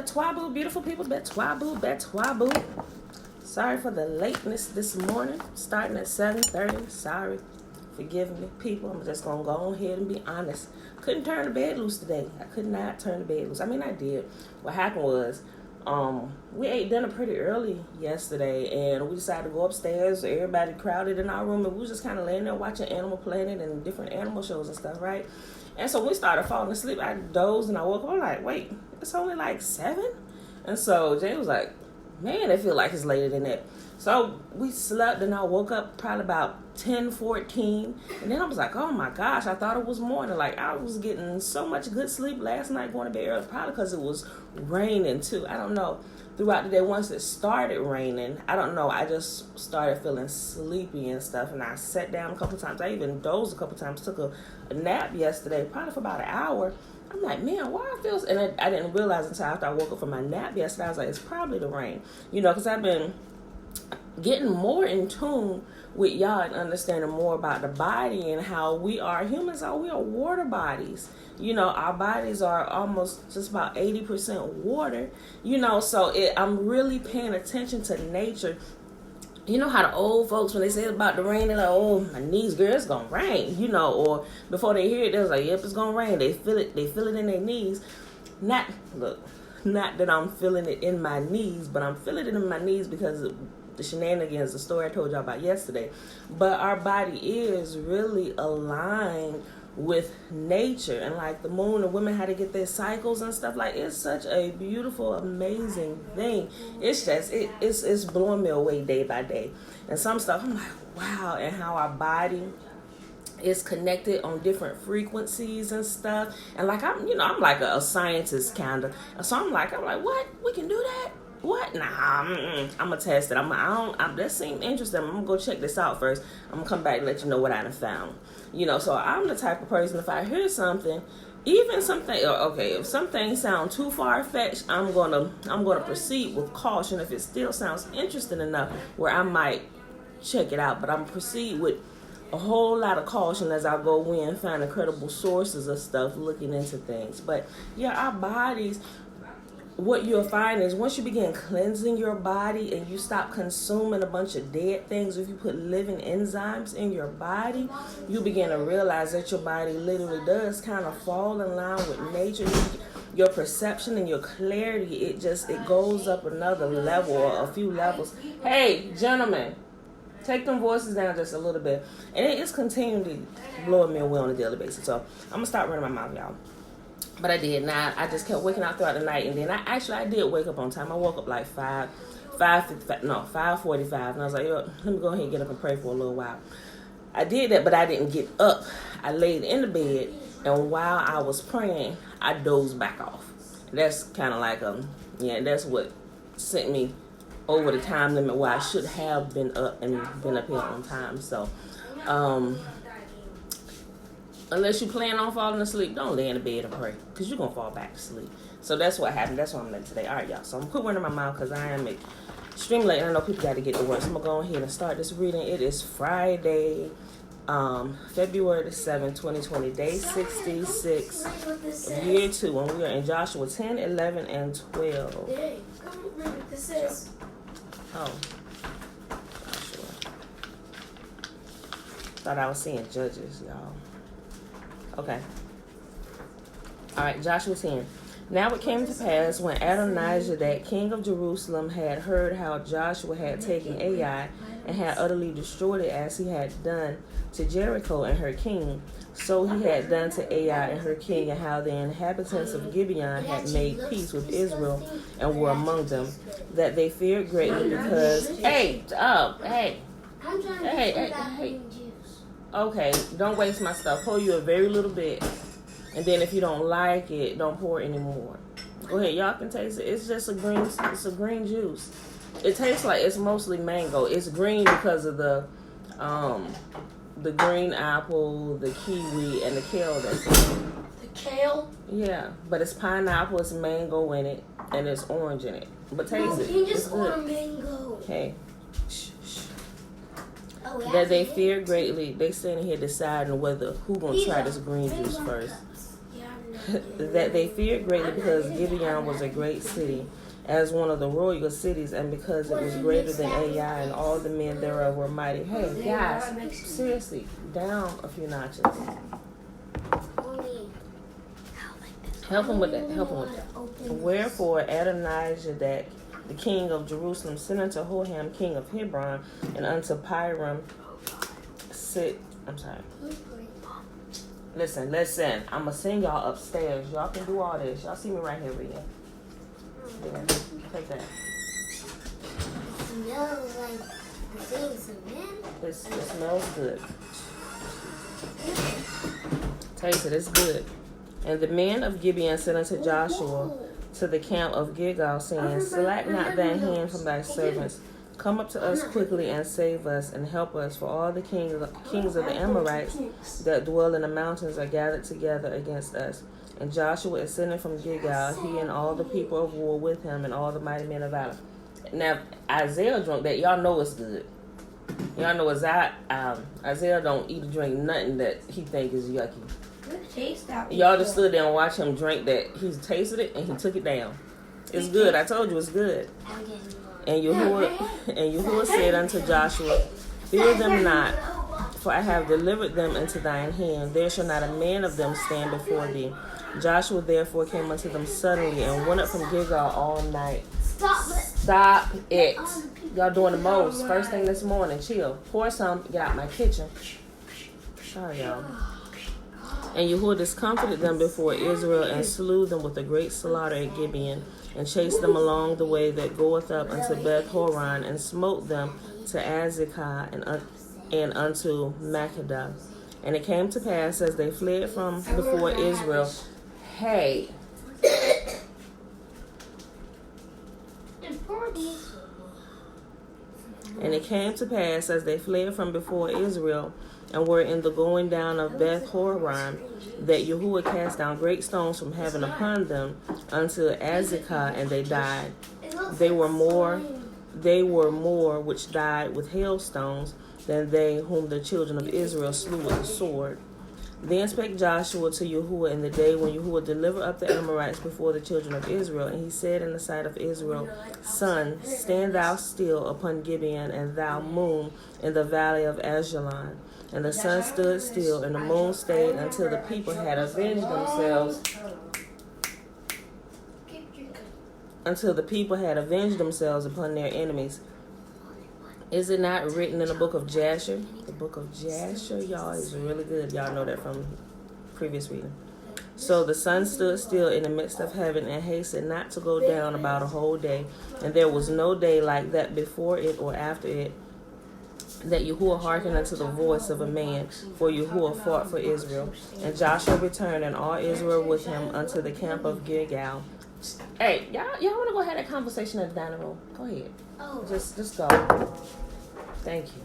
Betwaboo, beautiful people. Betwaboo. Sorry for the lateness this morning. Starting at 7:30. Sorry. Forgive me, people. I'm just going to go ahead and be honest. Couldn't turn the bed loose today. I could not turn the bed loose. I mean, I did. What happened was, we ate dinner pretty early yesterday, and we decided to go upstairs. Everybody crowded in our room, and we was just kind of laying there watching Animal Planet and different animal shows and stuff, right? And so we started falling asleep. I dozed, and I woke up. I'm like, wait, it's only like 7? And so Jay was like, man, it feels like it's later than that. So we slept, and I woke up probably about 10:14, and then I was like, oh my gosh, I thought it was morning. Like, I was getting so much good sleep last night, going to bed early, probably because it was raining too. I don't know. Throughout the day, once it started raining, I don't know, I just started feeling sleepy and stuff, and I sat down a couple times. I even dozed a couple times, took a nap yesterday, probably for about an hour. I'm like, man, why I feel... And I didn't realize until after I woke up from my nap yesterday. I was like, it's probably the rain. You know, because I've been getting more in tune with y'all and understanding more about the body and how we are humans. We are water bodies. You know, our bodies are almost just about 80% water. You know, so I'm really paying attention to nature. You know how the old folks, when they say about the rain, they're like, oh, my knees, girl, it's going to rain, you know, or before they hear it, they're like, yep, it's going to rain. They feel it in their knees. Not that I'm feeling it in my knees, but I'm feeling it in my knees because of the shenanigans, the story I told y'all about yesterday. But our body is really aligned with nature, and like the moon and women, how to get their cycles and stuff. Like, it's such a beautiful, amazing thing. It's just it's blowing me away day by day. And some stuff I'm like, wow, and how our body is connected on different frequencies and stuff. And like, I'm like a scientist kind of, so I'm like what, we can do that? What? Nah, I'm gonna test it. That seemed interesting. I'm gonna go check this out first. I'm gonna come back and let you know what I done found. You know, so I'm the type of person, if I hear something, even something, okay, if some things sound too far-fetched, I'm gonna proceed with caution. If it still sounds interesting enough where I might check it out, but I'm gonna proceed with a whole lot of caution as I go in, finding credible sources of stuff, looking into things. But yeah, our bodies, what you'll find is once you begin cleansing your body and you stop consuming a bunch of dead things, if you put living enzymes in your body, you begin to realize that your body literally does kind of fall in line with nature. Your perception and your clarity, it goes up another level or a few levels. Hey, gentlemen, take them voices down just a little bit. And it is continually blowing me away on a daily basis. So I'm going to stop running my mouth, y'all. But I did not. I just kept waking up throughout the night, and then I did wake up on time. I woke up like 5:45. And I was like, yo, let me go ahead and get up and pray for a little while. I did that, but I didn't get up. I laid in the bed, and while I was praying, I dozed back off. That's kind of like that's what sent me over the time limit where I should have been up and been up here on time. So, unless you plan on falling asleep, don't lay in the bed and pray, because you're going to fall back to sleep. So that's what happened. That's what I'm late today. All right, y'all. So I'm going to put one in my mouth because I am extremely late, and I know people got to get to work. So I'm going to go ahead and start this reading. It is Friday, February the 7th, 2020, day 66 of year 2. And we are in Joshua 10, 11, and 12. Hey, come read what this is. Oh. Joshua. Thought I was seeing Judges, y'all. Okay. All right, Joshua 10. Now it came to pass when Adonijah, king of Jerusalem, had heard how Joshua had taken Ai and had utterly destroyed it as he had done to Jericho and her king, so he had done to Ai and her king, and how the inhabitants of Gibeon had made peace with Israel and were among them, that they feared greatly because... Hey. Okay, don't waste my stuff. Pour you a very little bit. And then if you don't like it, don't pour anymore. Go ahead, y'all can taste it. It's just a green juice. It tastes like it's mostly mango. It's green because of the green apple, the kiwi, and the kale that's in it. The kale? Yeah, but it's pineapple, it's mango in it, and it's orange in it. But taste it. You just order mango. Okay. That they fear greatly. They standing here deciding who gonna try this green juice first. that they feared greatly because Gibeon was a great city, as one of the royal cities, and because it was greater than Ai, and all the men thereof were mighty. Hey, guys, seriously, down a few notches. Help him with that. Help him with that. Wherefore Adonijah, the king of Jerusalem, sent unto Hoham, king of Hebron, and unto Piram, Listen. I'm going to send y'all upstairs. Y'all can do all this. Y'all see me right here reading. Yeah, take that. Smells like the things of men. It smells good. Taste it. It's good. And the men of Gibeon sent unto Joshua to the camp of Gilgal, saying, Slack not thine hand from thy servants. Come up to us quickly and save us and help us, for all the kings of the Amorites that dwell in the mountains are gathered together against us. And Joshua is sending from Gilgal, he and all the people of war with him, and all the mighty men of valor. Now, Isaiah drunk that. Y'all know it's good. Y'all know Isaiah don't eat or drink nothing that he think is yucky. Y'all just stood there and watched him drink that. He tasted it and he took it down. It's good. I told you it's good. And Yahuwah said unto Joshua, Fear them not, for I have delivered them into thine hand. There shall not a man of them stand before thee. Joshua therefore came unto them suddenly and went up from Gilgal all night. Stop it. Y'all doing the most. First thing this morning. Chill. Pour some. Get out my kitchen. Sorry, y'all. And Yahuwah discomfited them before Israel and slew them with a great slaughter at Gibeon, and chased them along the way that goeth up unto Beth Horon, and smote them to Azekah and unto Makkedah. And it came to pass as they fled from before Israel. Hey. And it came to pass as they fled from before Israel, and were in the going down of Beth Horon, that Yahuwah cast down great stones from heaven upon them unto Azekah, and they died. They were more which died with hailstones than they whom the children of Israel slew with the sword. Then spake Joshua to Yahuwah in the day when Yahuwah delivered up the Amorites before the children of Israel. And he said in the sight of Israel, Sun, stand thou still upon Gibeon, and thou moon in the valley of Ajalon. And the sun stood still, and the moon stayed until the people had avenged themselves. Upon their enemies. Is it not written in the book of Jasher? The book of Jasher, y'all, is really good. Y'all know that from previous reading. So the sun stood still in the midst of heaven and hastened not to go down about a whole day. And there was no day like that before it or after it, that Yahuwah hearkened unto the voice of a man, for Yahuwah fought for Israel. And Joshua returned, and all Israel with him, unto the camp of Gilgal. Hey, y'all want to go have that conversation in the dining room? Go ahead. Oh. Just go. Thank you.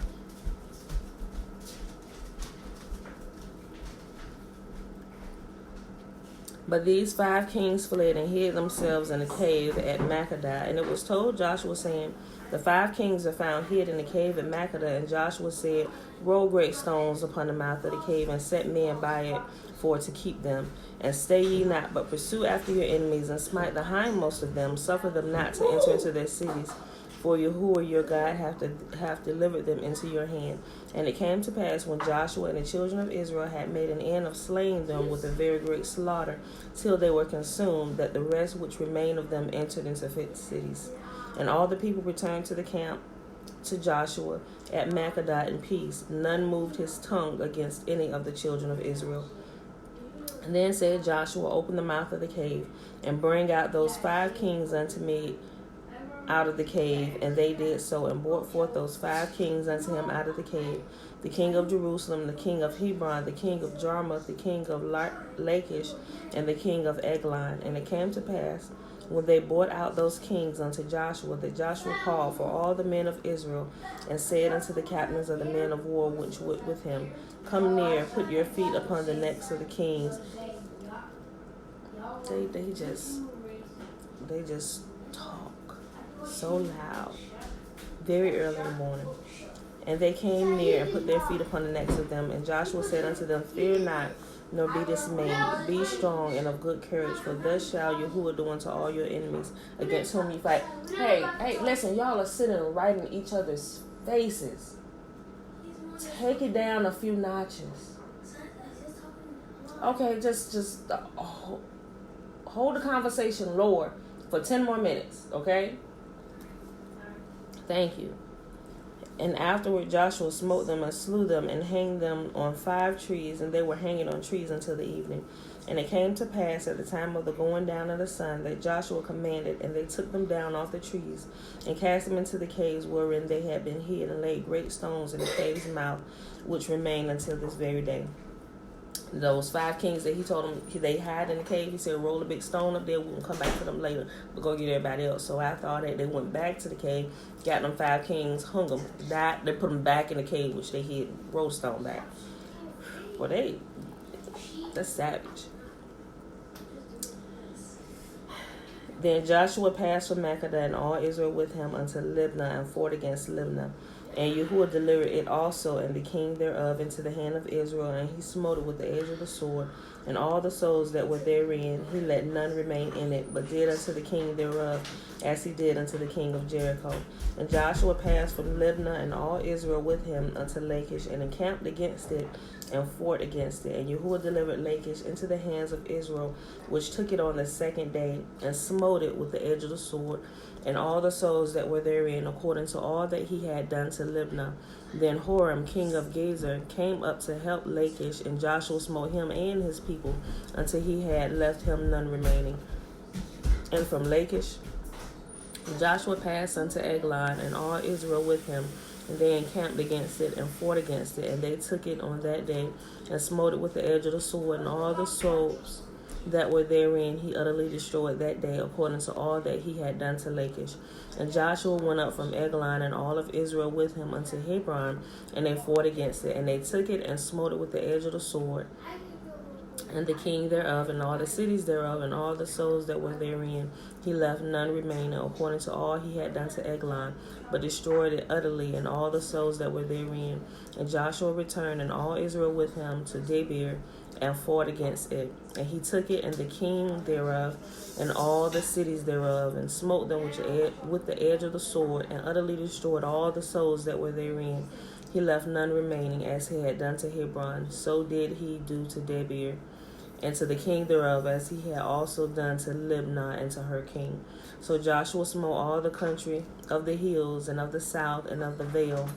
But these 5 kings fled and hid themselves in a cave at Makkedah. And it was told Joshua, saying, The 5 kings are found hid in the cave at Makkedah. And Joshua said, Roll great stones upon the mouth of the cave, and set men by it for to keep them. And stay ye not, but pursue after your enemies, and smite the hindmost of them. Suffer them not to enter into their cities. For Yahuwah your God hath delivered them into your hand. And it came to pass, when Joshua and the children of Israel had made an end of slaying them with a very great slaughter, till they were consumed, that the rest which remained of them entered into 50 cities. And all the people returned to the camp to Joshua at Makkedah in peace. None moved his tongue against any of the children of Israel. And then said Joshua, Open the mouth of the cave, and bring out those 5 kings unto me out of the cave. And they did so, and brought forth those 5 kings unto him out of the cave, the king of Jerusalem, the king of Hebron, the king of Jarmuth, the king of Lachish, and the king of Eglon. And it came to pass, when they brought out those kings unto Joshua, that Joshua called for all the men of Israel, and said unto the captains of the men of war which went with him, Come near, put your feet upon the necks of the kings. They just talk so loud, very early in the morning. And they came near and put their feet upon the necks of them. And Joshua said unto them, Fear not, nor be dismayed. Be strong and of good courage, for thus shall Yahuwah do unto all your enemies against whom you fight. Hey, listen, y'all are sitting right in each other's faces. Take it down a few notches. Okay, just hold the conversation lower for 10 more minutes, okay? Thank you. And afterward Joshua smote them and slew them and hanged them on 5 trees, and they were hanging on trees until the evening. And it came to pass at the time of the going down of the sun that Joshua commanded, and they took them down off the trees and cast them into the caves wherein they had been hid, and laid great stones in the cave's mouth, which remain until this very day. Those 5 kings that he told them they hide in the cave, he said, roll a big stone up there, we can come back to them later, but go get everybody else. So after all that, they went back to the cave, got them 5 kings, hung them, died, they put them back in the cave, which they hid, rolled a stone back. Well, that's savage. Then Joshua passed from Makkedah and all Israel with him unto Libnah, and fought against Libnah. And Yahuwah delivered it also and the king thereof into the hand of Israel, and he smote it with the edge of the sword, and all the souls that were therein, he let none remain in it, but did unto the king thereof as he did unto the king of Jericho. And Joshua passed from Libnah and all Israel with him unto Lachish, and encamped against it, and fought against it. And Yahuwah delivered Lachish into the hands of Israel, which took it on the 2nd day, and smote it with the edge of the sword, and all the souls that were therein, according to all that he had done to Libnah. Then Horam, king of Gezer, came up to help Lachish, and Joshua smote him and his people, until he had left him none remaining. And from Lachish Joshua passed unto Eglon, and all Israel with him, and they encamped against it, and fought against it, and they took it on that day, and smote it with the edge of the sword, and all the souls that were therein he utterly destroyed that day, according to all that he had done to Lachish. And Joshua went up from Eglon, and all of Israel with him, unto Hebron, and they fought against it, and they took it and smote it with the edge of the sword, and the king thereof, and all the cities thereof, and all the souls that were therein. He left none remaining, according to all he had done to Eglon, but destroyed it utterly, and all the souls that were therein. And Joshua returned, and all Israel with him, to Debir, and fought against it. And he took it, and the king thereof, and all the cities thereof, and smote them with the edge of the sword, and utterly destroyed all the souls that were therein. He left none remaining, as he had done to Hebron. So did he do to Debir, and to the king thereof, as he had also done to Libnah and to her king. So Joshua smote all the country of the hills, and of the south, and of the vale,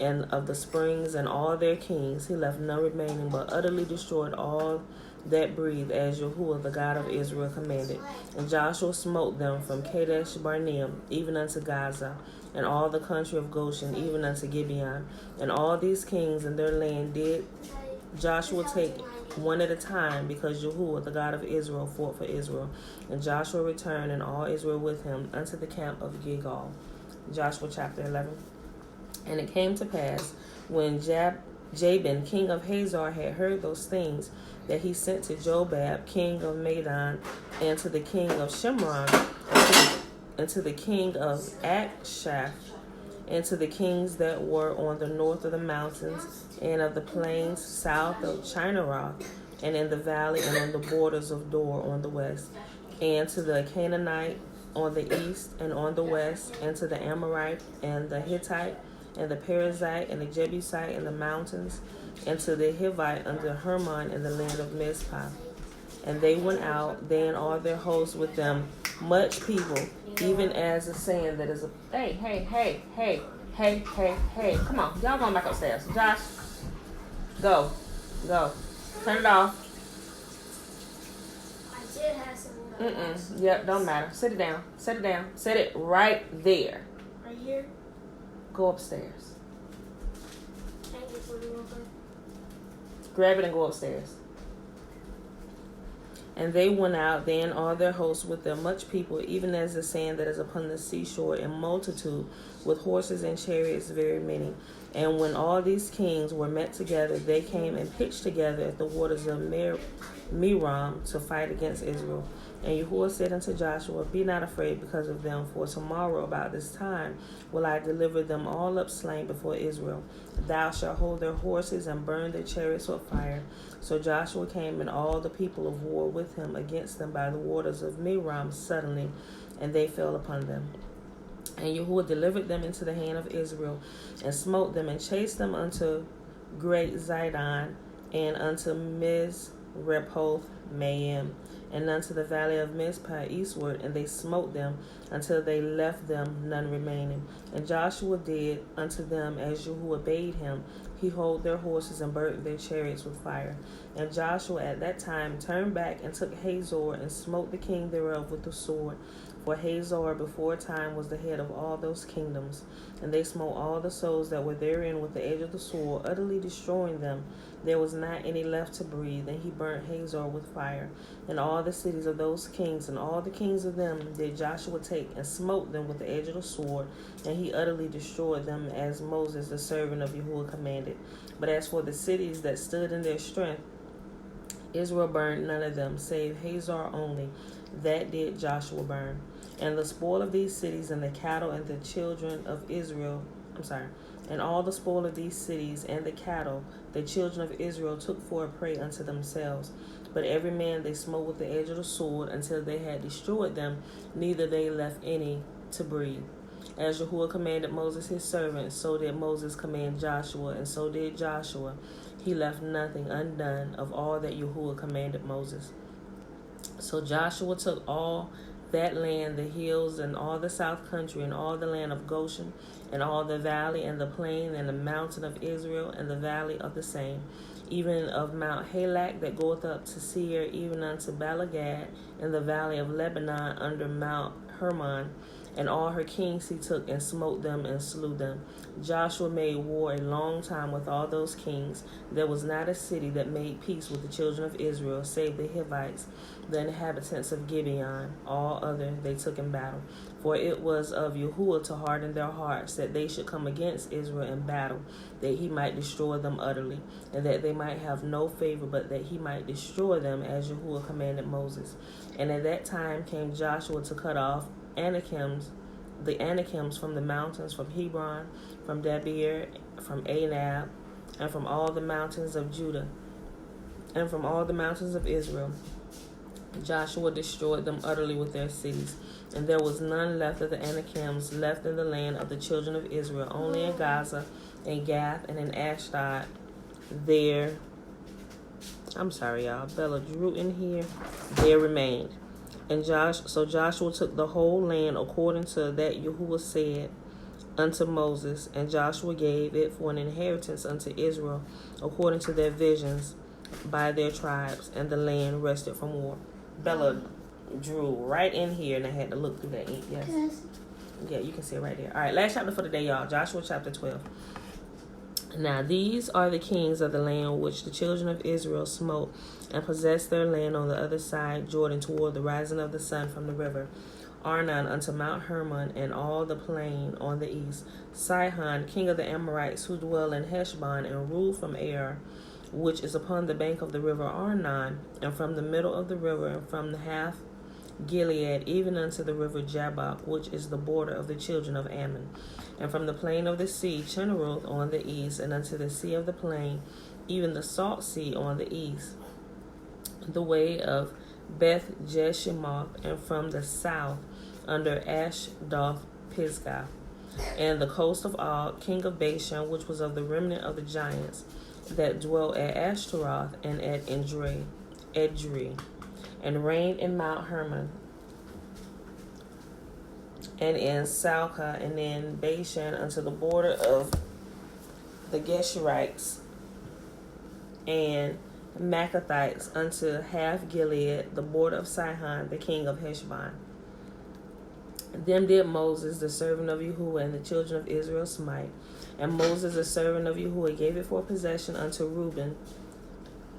and of the springs, and all their kings. He left none remaining, but utterly destroyed all that breathed, as Yahuwah the God of Israel commanded. And Joshua smote them from Kadesh Barnea even unto Gaza, and all the country of Goshen even unto Gibeon. And all these kings and their land did Joshua take one at a time, because Yahuwah the God of Israel fought for Israel. And Joshua returned, and all Israel with him, unto the camp of Gilgal. Joshua chapter 11. And it came to pass, when Jabin, king of Hazor, had heard those things, that he sent to Jobab, king of Madon, and to the king of Shimron, and to the king of Akshaph, and to the kings that were on the north of the mountains, and of the plains south of Chinaroth, and in the valley, and on the borders of Dor on the west, and to the Canaanite on the east and on the west, and to the Amorite and the Hittite and the Perizzite and the Jebusite in the mountains, and to the Hivite under Hermon in the land of Mizpah. And they went out, they and all their hosts with them, much people, even as the saying that is a... Hey. Come on, y'all going back upstairs. Josh, go. Turn it off. I did have some. Yep, don't matter. Sit it down. Set it right there. Right here? Go upstairs. Thank you for the water. Grab it and go upstairs. And they went out, they and all their hosts with them, much people, even as the sand that is upon the seashore, in multitude, with horses and chariots very many. And when all these kings were met together, they came and pitched together at the waters of Merom to fight against Israel. And Yahuwah said unto Joshua, Be not afraid because of them, for tomorrow about this time will I deliver them all up slain before Israel. Thou shalt hold their horses and burn their chariots with fire. So Joshua came and all the people of war with him against them by the waters of Merom suddenly, and they fell upon them. And Yahuwah delivered them into the hand of Israel, and smote them, and chased them unto great Zidon, and unto Mizrepoth Maim, and unto the valley of Mizpah eastward, and they smote them until they left them none remaining. And Joshua did unto them as Yahuwah bade him. He hold their horses and burnt their chariots with fire. And Joshua at that time turned back and took Hazor, and smote the king thereof with the sword. For Hazor before time was the head of all those kingdoms. And they smote all the souls that were therein with the edge of the sword, utterly destroying them. There was not any left to breathe. And he burnt Hazor with fire. And all the cities of those kings, and all the kings of them, did Joshua take, and smote them with the edge of the sword. And he utterly destroyed them, as Moses the servant of Yahuwah commanded. But as for the cities that stood in their strength, Israel burned none of them, save Hazor only. That did Joshua burn. And the spoil of these cities, and the cattle, and the children of Israel, and all the spoil of these cities, and the cattle, the children of Israel took for a prey unto themselves. But every man they smote with the edge of the sword, until they had destroyed them, neither they left any to breathe. As Yahuwah commanded Moses his servant, so did Moses command Joshua, and so did Joshua. He left nothing undone of all that Yahuwah commanded Moses. So Joshua took all that land, the hills, and all the south country, and all the land of Goshen, and all the valley, and the plain, and the mountain of Israel, and the valley of the same, even of Mount Halak that goeth up to Seir, even unto Balagad, and the valley of Lebanon under Mount Hermon. And all her kings he took, and smote them, and slew them. Joshua made war a long time with all those kings. There was not a city that made peace with the children of Israel, save the Hivites, the inhabitants of Gibeon. All other they took in battle. For it was of Yahuwah to harden their hearts, that they should come against Israel in battle, that he might destroy them utterly, and that they might have no favor, but that he might destroy them, as Yahuwah commanded Moses. And at that time came Joshua to cut off the Anakims from the mountains, from Hebron, from Debir, from Anab, and from all the mountains of Judah, and from all the mountains of Israel. Joshua destroyed them utterly with their cities, and there was none left of the Anakims left in the land of the children of Israel, only in Gaza, in Gath, and in Ashdod. Bella drew in here. There remained. And so Joshua took the whole land according to that Yahuwah said unto Moses, and Joshua gave it for an inheritance unto Israel according to their visions by their tribes, and the land rested from war. Bella drew right in here, and I had to look through that ink. Yes. Yeah, you can see it right there. All right, last chapter for the day, y'all. Joshua chapter 12. Now these are the kings of the land which the children of Israel smote, and possessed their land on the other side Jordan, toward the rising of the sun from the river Arnon unto Mount Hermon, and all the plain on the east. Sihon, king of the Amorites, who dwell in Heshbon, and rule from Ar, which is upon the bank of the river Arnon, and from the middle of the river, and from the half Gilead, even unto the river Jabbok, which is the border of the children of Ammon. And from the plain of the sea, Chinneroth on the east, and unto the sea of the plain, even the salt sea on the east, the way of Beth Jeshimoth, and from the south, under Ashdoth Pisgah, and the coast of Og, king of Bashan, which was of the remnant of the giants that dwell at Ashtaroth and at Edrei, and reigned in Mount Hermon, and in Salcah, and in Bashan, unto the border of the Geshurites and Maccathites, unto half Gilead, the border of Sihon, the king of Heshbon. Them did Moses, the servant of Yahuwah, and the children of Israel smite. And Moses, the servant of Yahuwah, gave it for possession unto Reuben,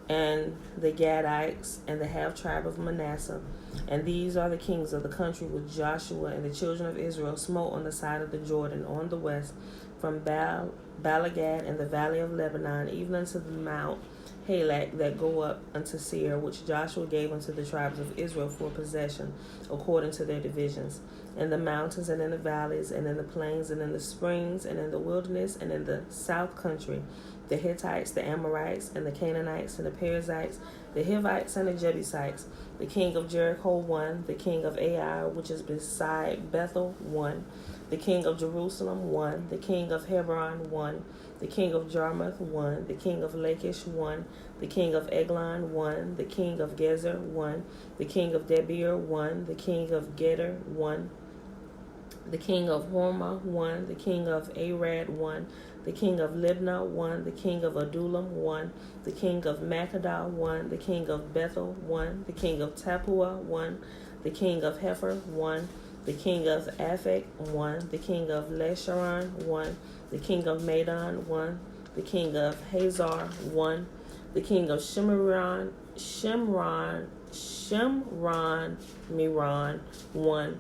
and the Gadites, and the half-tribe of Manasseh. And these are the kings of the country which Joshua and the children of Israel smote on the side of the Jordan, on the west, from Baal Balagad, and the valley of Lebanon, even unto the Mount Halak that go up unto Seir, which Joshua gave unto the tribes of Israel for possession, according to their divisions. In the mountains, and in the valleys, and in the plains, and in the springs, and in the wilderness, and in the south country, the Hittites, the Amorites, and the Canaanites, and the Perizzites, the Hivites, and the Jebusites. The king of Jericho one, the king of Ai, which is beside Bethel one, the king of Jerusalem one, the king of Hebron one, the king of Jarmuth one, the king of Lachish one, the king of Eglon one, the king of Gezer one, the king of Debir one, the king of Geder one, the king of Hormah one, the king of Arad one, the king of Libnah one, the king of Adullam one, the king of Makkedah one, the king of Bethel one, the king of Tappuah one, the king of Hepher one, the king of Aphek one, the king of Lasharon one, the king of Madon one, the king of Hazar one, the king of Shimron Miron one,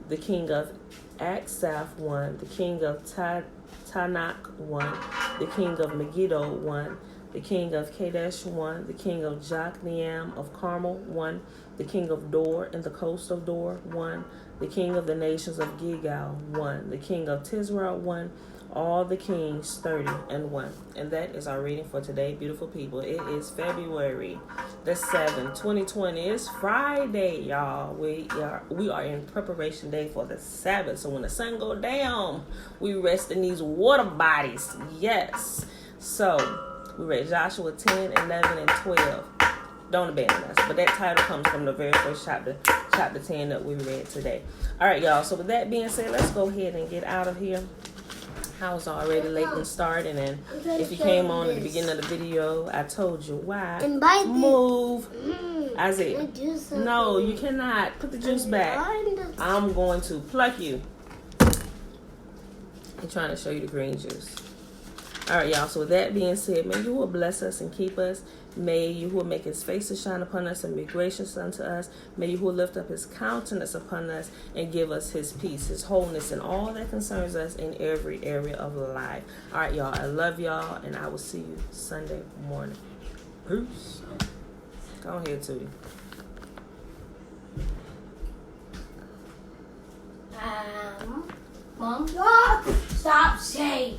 the king of Aksaph one, the king of Tanakh one, the king of Megiddo one, the king of Kadesh one, the king of Jokneam of Carmel one, the king of Dor in the coast of Dor one, the king of the nations of Gilgal one, the king of Tisra one, all the kings 30 and that is our reading for today, beautiful people. It is February the 7th, 2020. It's Friday, y'all. We are in preparation day for the Sabbath. So when the sun go down, we rest in these water bodies. Yes. So we read Joshua 10, 11, and 12. Don't abandon us. But that title comes from the very first chapter 10 that we read today. All right, y'all. So with that being said, let's go ahead and get out of here. I was already late and starting, and if you came on at the beginning of the video, I told you why. Move. Isaiah. No, you cannot. Put the juice back. I'm going to pluck you. I'm trying to show you the green juice. All right, y'all. So with that being said, may you will bless us and keep us. May you will make his face to shine upon us and be gracious unto us. May you will lift up his countenance upon us and give us his peace, his wholeness, and all that concerns us in every area of life. All right, y'all. I love y'all, and I will see you Sunday morning. Peace. Go ahead, Tootie. Mom, stop saying.